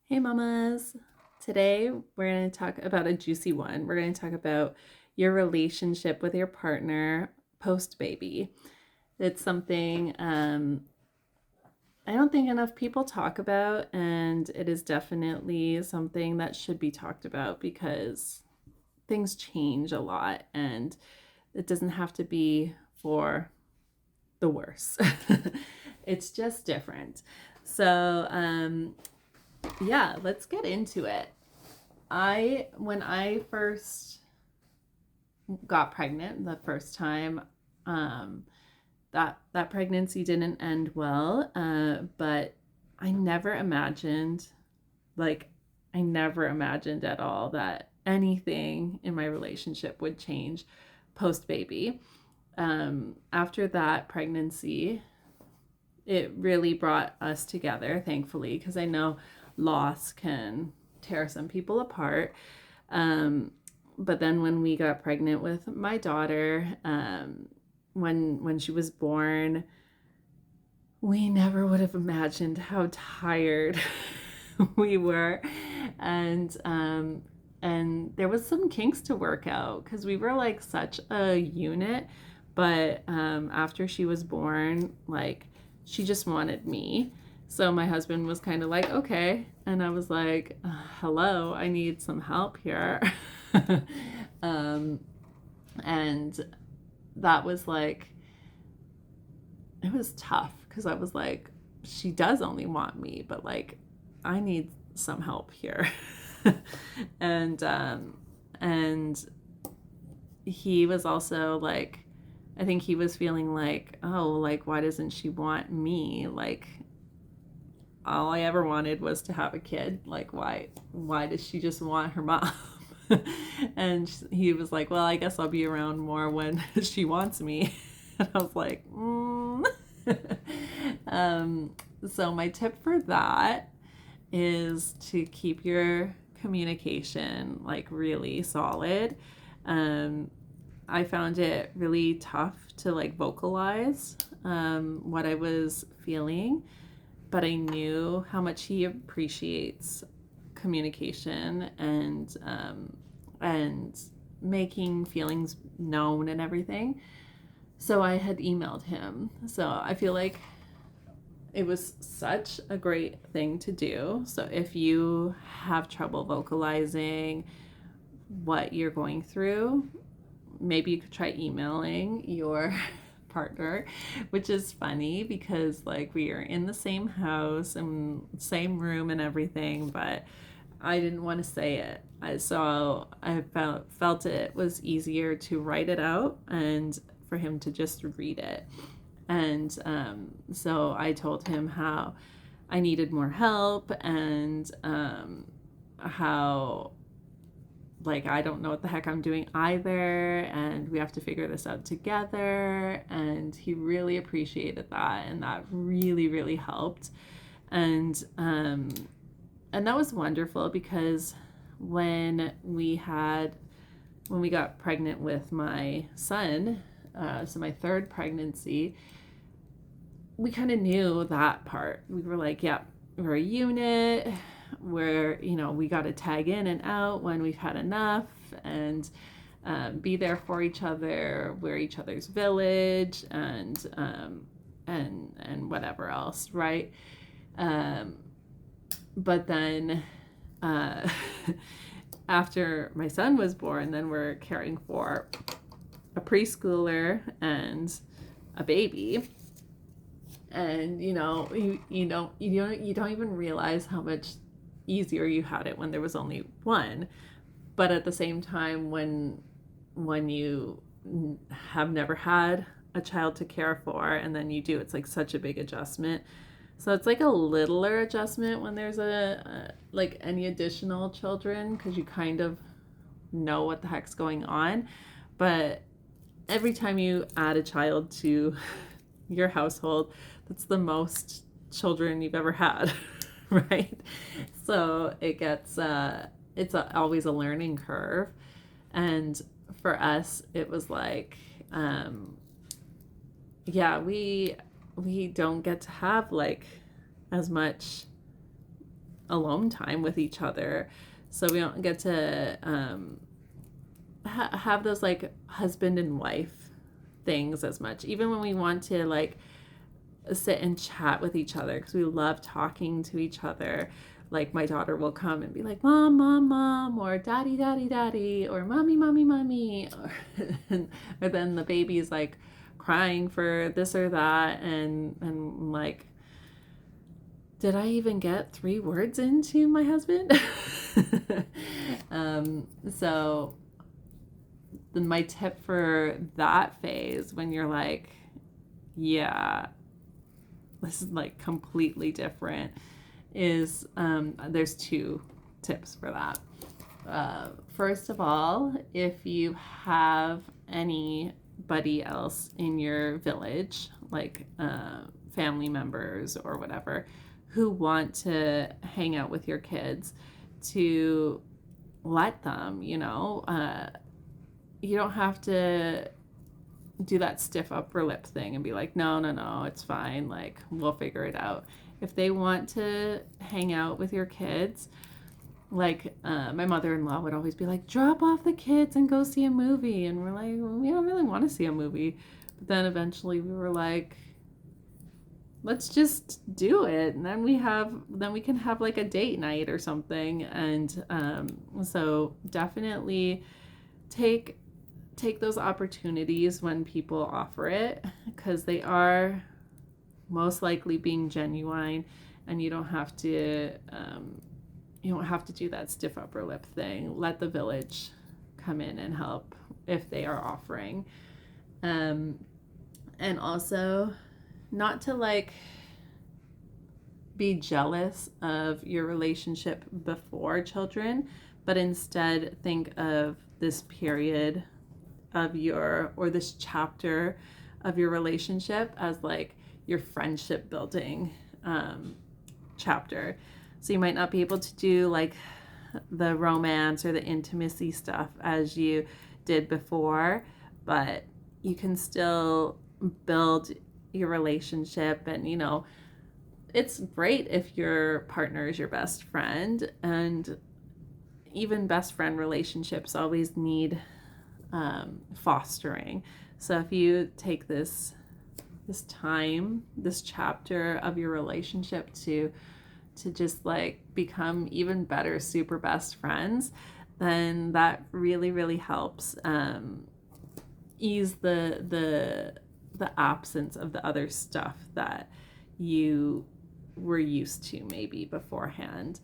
Hey mamas. Today we're going to talk about a juicy one. We're going to talk about your relationship with your partner post baby. It's something I don't think enough people talk about, and it is definitely something that should be talked about because things change a lot and it doesn't have to be for the worse. It's just different. So, yeah, let's get into it. When I first got pregnant the first time, um, that pregnancy didn't end well, but I never imagined, like, I never imagined at all that anything in my relationship would change post baby. After that pregnancy, it really brought us together, thankfully, because I know loss can tear some people apart. Um, but then when we got pregnant with my daughter, when she was born, we never would have imagined how tired we were, and there was some kinks to work out because we were like such a unit. But after she was born, like she just wanted me. So my husband was kind of like, okay. And I was like, hello, I need some help here. um, and that was like, it was tough because I was like, she does only want me, but like, I need some help here. and, um, and he was also like, I think he was feeling like, oh, like, why doesn't she want me? Like, all I ever wanted was to have a kid. Like, why does she just want her mom? And he was like, well, I guess I'll be around more when she wants me. And I was like, um, so my tip for that is to keep your communication like really solid. Um, I found it really tough to like vocalize what I was feeling, but I knew how much he appreciates communication and making feelings known and everything. So I had emailed him. So I feel like it was such a great thing to do. So if you have trouble vocalizing what you're going through, maybe you could try emailing your partner, which is funny because like we are in the same house and same room and everything, but I didn't want to say it. So I felt it was easier to write it out and for him to just read it. And so I told him how I needed more help and how like I don't know what the heck I'm doing either, and we have to figure this out together. And he really appreciated that, and that really helped. And that was wonderful because when we had when we got pregnant with my son, so my third pregnancy, we kind of knew that part. We were like, yeah, we're a unit. Where we got to tag in and out when we've had enough, and be there for each other. We're each other's village, and whatever else, right? Um, but then uh, after my son was born, then we're caring for a preschooler and a baby. And you don't even realize how much easier you had it when there was only one. But at the same time, when you have never had a child to care for and then you do, it's like such a big adjustment. So it's like a littler adjustment when there's a like any additional children, because you kind of know what the heck's going on. But every time you add a child to your household, that's the most children you've ever had, right? So always a learning curve. And for us, it was like, yeah, we don't get to have like as much alone time with each other. So we don't get to have those like husband and wife things as much. Even when we want to like sit and chat with each other because we love talking to each other. Like my daughter will come and be like, "Mom, mom, mom," or "Daddy, daddy, daddy," or "Mommy, mommy, mommy," or then the baby is like crying for this or that, and like, did I even get 3 words into my husband? So my tip for that phase, when you're like, yeah, this is like completely different, is there's 2 tips for that. First of all, if you have anybody else in your village, like family members or whatever, who want to hang out with your kids, to let them, you don't have to do that stiff upper lip thing and be like, no, no, no, it's fine. Like, we'll figure it out. If they want to hang out with your kids, like my mother-in-law would always be like, drop off the kids and go see a movie. And we're like, well, we don't really want to see a movie. But then eventually we were like, let's just do it. And then we can have like a date night or something. And so definitely take those opportunities when people offer it, because they are most likely being genuine, and you don't have to do that stiff upper lip thing. Let the village come in and help if they are offering. And also not to like be jealous of your relationship before children, but instead think of this period of this chapter of your relationship as like your friendship building chapter. So you might not be able to do like the romance or the intimacy stuff as you did before, but you can still build your relationship. And it's great if your partner is your best friend, and even best friend relationships always need fostering. So if you take this time, this chapter of your relationship to just like become even better super best friends, then that really, really helps ease the absence of the other stuff that you were used to maybe beforehand.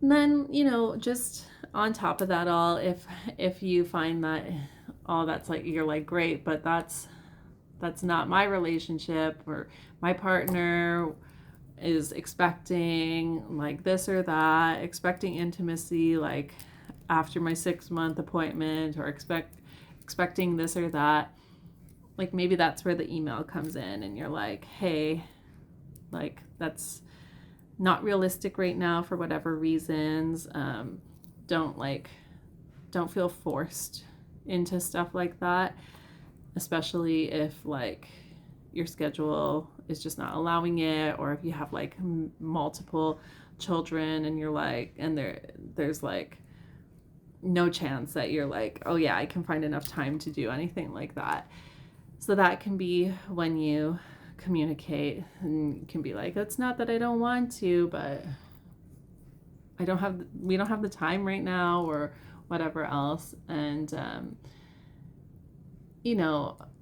And then, just on top of that all, if you find that all that's like, you're like, great, but that's not my relationship, or my partner is expecting like this or that, expecting intimacy like after my 6-month appointment, or expecting this or that, like maybe that's where the email comes in, and you're like, hey, like that's not realistic right now for whatever reasons. Don't feel forced into stuff like that, especially if like your schedule is just not allowing it, or if you have like multiple children and you're like, and there's like no chance that you're like, oh yeah, I can find enough time to do anything like that. So that can be when you communicate, and you can be like, it's not that I don't want to, but we don't have the time right now, or whatever else. And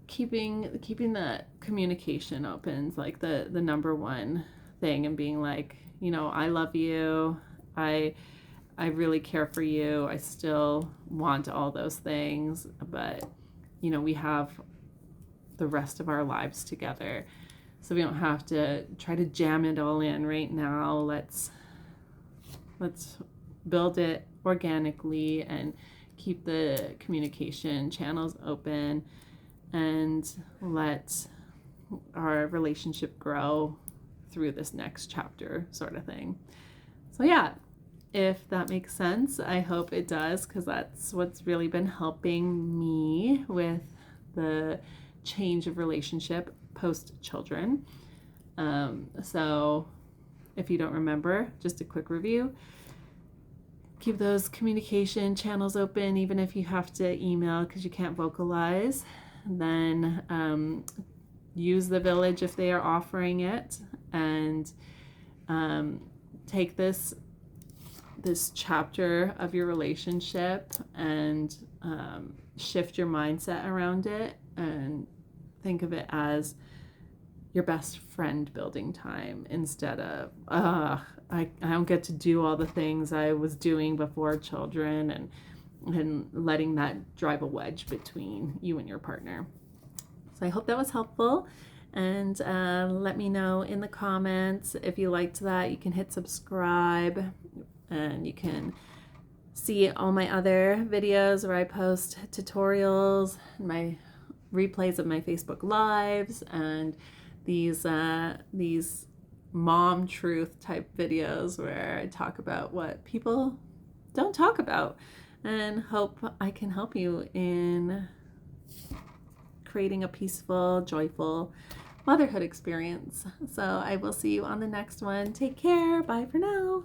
keeping the communication open is like the number one thing, and being like, I love you, I really care for you, I still want all those things, but we have the rest of our lives together, so we don't have to try to jam it all in right now. Let's build it organically and keep the communication channels open, and let our relationship grow through this next chapter, sort of thing. So yeah, if that makes sense, I hope it does, because that's what's really been helping me with the change of relationship post children. So if you don't remember. Just a quick review. Keep those communication channels open, even if you have to email because you can't vocalize. Then use the village if they are offering it, and take this chapter of your relationship and shift your mindset around it, and think of it as your best friend building time instead of I don't get to do all the things I was doing before children, and letting that drive a wedge between you and your partner. So I hope that was helpful, and let me know in the comments if you liked that. You can hit subscribe, and you can see all my other videos where I post tutorials, my replays of my Facebook lives, and these mom truth type videos where I talk about what people don't talk about, and hope I can help you in creating a peaceful, joyful motherhood experience. So I will see you on the next one. Take care. Bye for now.